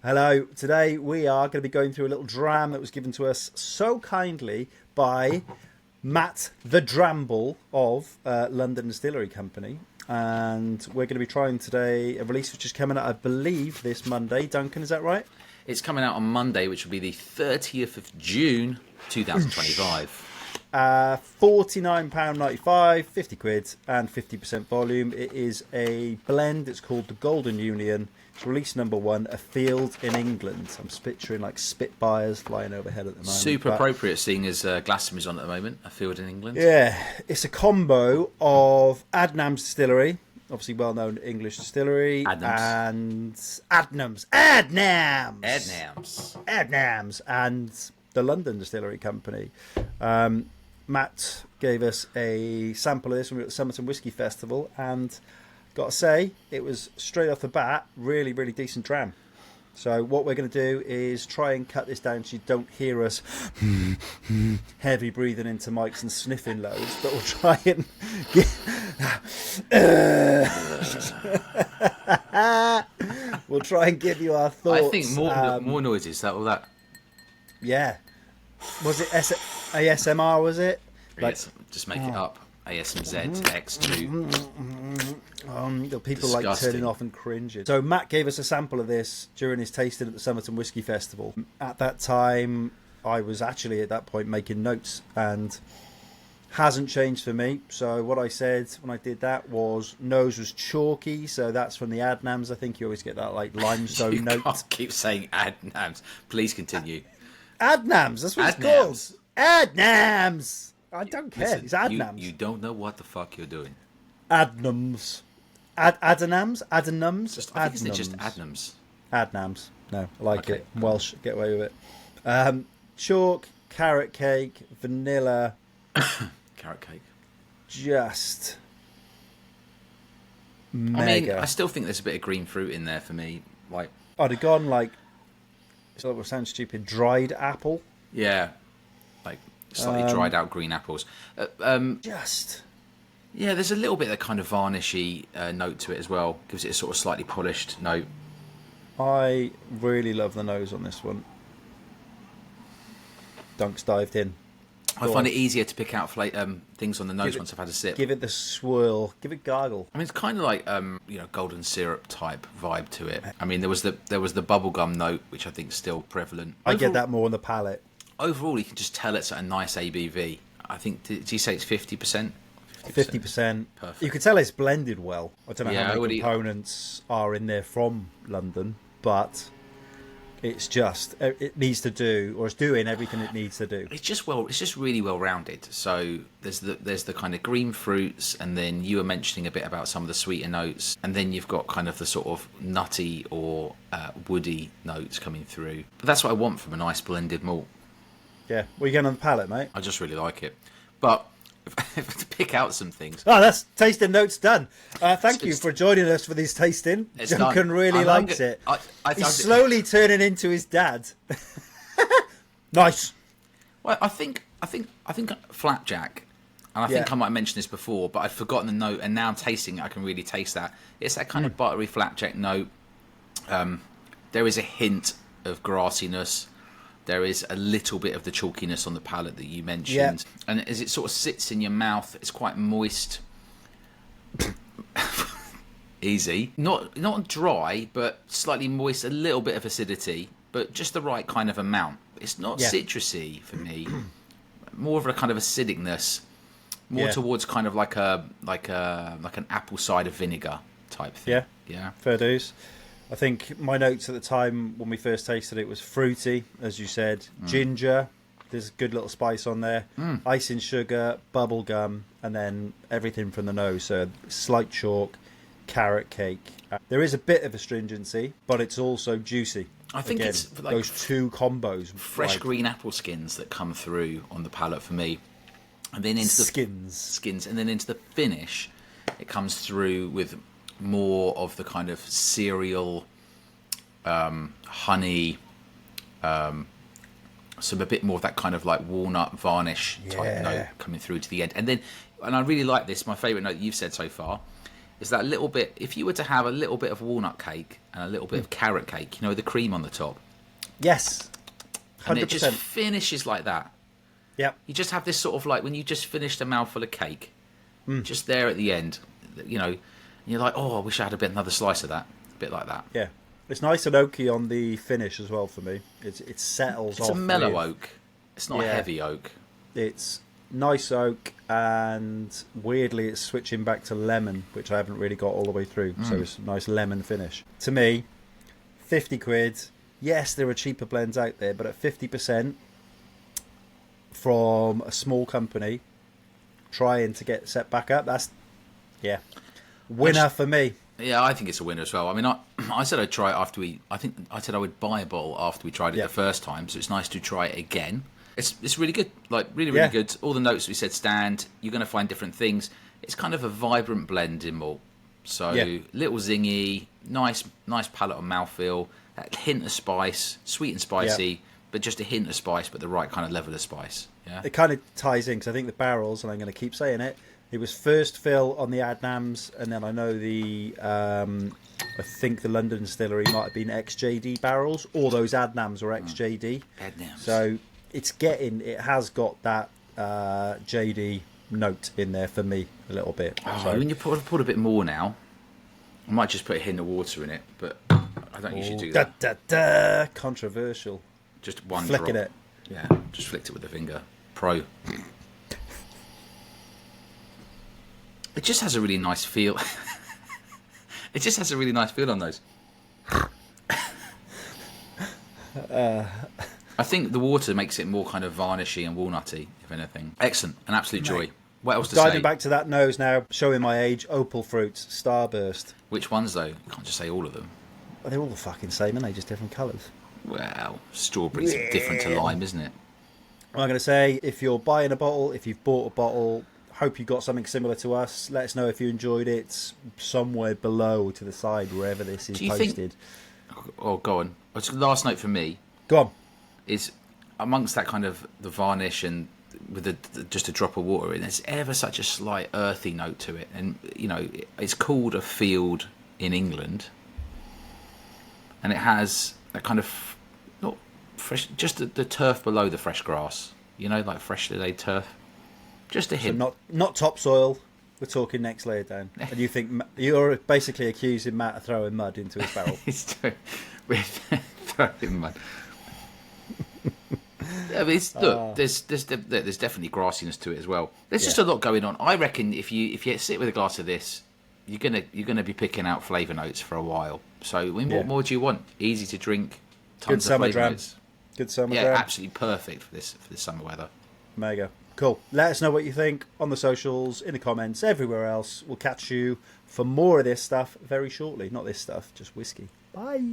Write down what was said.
Hello. Today we are going to be going through a little dram that was given to us so kindly by Matt the Dramble of London Distillery Company. And we're going to be trying today a release which is coming out, I believe, this Monday. Duncan, is that right? It's coming out on Monday, which will be the 30th of June, 2025. £49.95, 50 quid, and 50% volume. It is a blend. It's called the Golden Union. It's release number 1, A Field in England. I'm picturing like Spitfires flying overhead at the moment. Super appropriate, seeing as Glastonbury's on at the moment, A Field in England. Yeah, it's a combo of Adnams Distillery, obviously well-known English distillery, and Adnams, and the London Distillery Company. Matt gave us a sample of this when we were at the Summerton Whisky Festival, and got to say, it was straight off the bat, really, really decent dram. So what we're going to do is try and cut this down so you don't hear us heavy breathing into mics and sniffing loads, but we'll try and we'll try and give you our thoughts. I think more noises, all that. Yeah. Was it ASMR, was it? Like, just make it up. ASMZ X2. People like turning off and cringing. So Matt gave us a sample of this during his tasting at the Summerton Whisky Festival. At that time, I was actually at that point making notes, and hasn't changed for me. So what I said when I did that was nose was chalky, so that's from the Adnams. I think you always get that like limestone note. Can't keep saying Adnams. Please continue. Adnams, that's what it's called. Adnams. I don't care. Listen, it's Adnams. You don't know what the fuck you're doing. Adnams. Adnams? Adnams? I think it's just Adnams. Adnams. No, I like it. Welsh, get away with it. Chalk, carrot cake, vanilla. Carrot cake. Just mega. I still think there's a bit of green fruit in there for me. Like, I'd have gone like, it will sound stupid, dried apple. Yeah. Like slightly dried out green apples. Yeah, there's a little bit of kind of varnishy note to it as well. Gives it a sort of slightly polished note. I really love the nose on this one. Dunk's dived in. I find it easier to pick out things on the nose once I've had a sip. Give it the swirl. Give it gargle. I mean, it's kind of like golden syrup type vibe to it. I mean, there was the bubblegum note, which I think is still prevalent. I get that more on the palate. Overall, you can just tell it's at a nice ABV. I think, did you say it's 50%? 50%. Perfect. You can tell it's blended well. I don't know how many you... components are in there from London, but it's just, it needs to do, or it's doing everything it needs to do. It's just really well rounded. So there's the kind of green fruits, and then you were mentioning a bit about some of the sweeter notes, and then you've got kind of the sort of nutty or woody notes coming through. But that's what I want from a nice blended malt. Yeah, what are you getting on the palate, mate? I just really like it. But if to pick out some things. Oh, that's tasting notes done. Thank you for joining us for this tasting. Duncan really likes it. He's slowly turning into his dad. Nice. Well, I think flapjack, and I think I might have mentioned this before, but I'd forgotten the note, and now I'm tasting it. I can really taste that. It's that kind of buttery flapjack note. There is a hint of grassiness. There is a little bit of the chalkiness on the palate that you mentioned. And as it sort of sits in your mouth, it's quite moist. Easy. Not dry, but slightly moist, a little bit of acidity, but just the right kind of amount. It's not citrusy for me. More of a kind of acidicness. More towards kind of like an apple cider vinegar type thing. Yeah. Fair dues. I think my notes at the time when we first tasted it was fruity, as you said, ginger. There's a good little spice on there. Icing sugar, bubble gum, and then everything from the nose. So slight chalk, carrot cake. There is a bit of astringency, but it's also juicy. I think Again, it's like those two combos. Fresh green apple skins that come through on the palate for me. And then into skins, and then into the finish, it comes through with more of the kind of cereal, honey, a bit more of that kind of like walnut varnish type note coming through to the end. And I really like this. My favourite note you've said so far is that little bit. If you were to have a little bit of walnut cake and a little bit of carrot cake, you know, the cream on the top. Yes, 100%. And it just finishes like that. Yep. You just have this sort of like when you just finished a mouthful of cake, just there at the end, you know, and you're like, oh, I wish I had another slice of that. A bit like that. Yeah. It's nice and oaky on the finish as well for me. It settles off. It's a mellow oak. It's not a heavy oak. It's nice oak, and weirdly it's switching back to lemon, which I haven't really got all the way through. So it's a nice lemon finish. To me, 50 quid. Yes, there are cheaper blends out there, but at 50% from a small company trying to get set back up, that's, winner for me. Yeah, I think it's a winner as well. I mean, I said I'd try it after I think I said I would buy a bottle after we tried it the first time, so it's nice to try it again. It's really good, like really good. All the notes we said stand. You're going to find different things. It's kind of a vibrant blend in malt, so little zingy, nice palate on mouthfeel, that hint of spice, sweet and spicy, but just a hint of spice, but the right kind of level of spice. Yeah, it kind of ties in because I think the barrels, and I'm going to keep saying it. It was first fill on the Adnams, and then I know I think the London Distillery might have been XJD barrels. All those Adnams were XJD. Adnams. So it has got that JD note in there for me a little bit. Oh, so, when you put a bit more now, I might just put a hint of water in it, but I don't usually do that. Controversial. Just one Flicking drop. it. Yeah, just flicked it with the finger. Pro. It just has a really nice feel. It just has a really nice feel on those. I think the water makes it more kind of varnishy and walnutty, if anything. Excellent. An absolute joy. What else to say? Diving back to that nose now, showing my age, Opal Fruits, Starburst. Which ones, though? You can't just say all of them. Well, they're all the fucking same, aren't they? Just different colours. Well, strawberries are different to lime, isn't it? I'm going to say, if you're buying a bottle, if you've bought a bottle, hope you got something similar to us. Let us know if you enjoyed it somewhere below to the side, wherever this is posted. Oh, go on. Last note from me. Go on. Is amongst that kind of the varnish and with just a drop of water in, there's ever such a slight earthy note to it. And, you know, it's called a field in England. And it has a kind of, not fresh, just the turf below the fresh grass. You know, like freshly laid turf. Just a hint. So not topsoil. We're talking next layer down. And you think you're basically accusing Matt of throwing mud into his barrel. He's throwing mud. Yeah, but look, there's definitely grassiness to it as well. There's just a lot going on. I reckon if you sit with a glass of this, you're gonna be picking out flavour notes for a while. So what more do you want? Easy to drink, tons of flavour notes. Good summer dram. Yeah, absolutely perfect for this summer weather. Mega. Cool. Let us know what you think on the socials, in the comments, everywhere else. We'll catch you for more of this stuff very shortly. Not this stuff, just whiskey. Bye.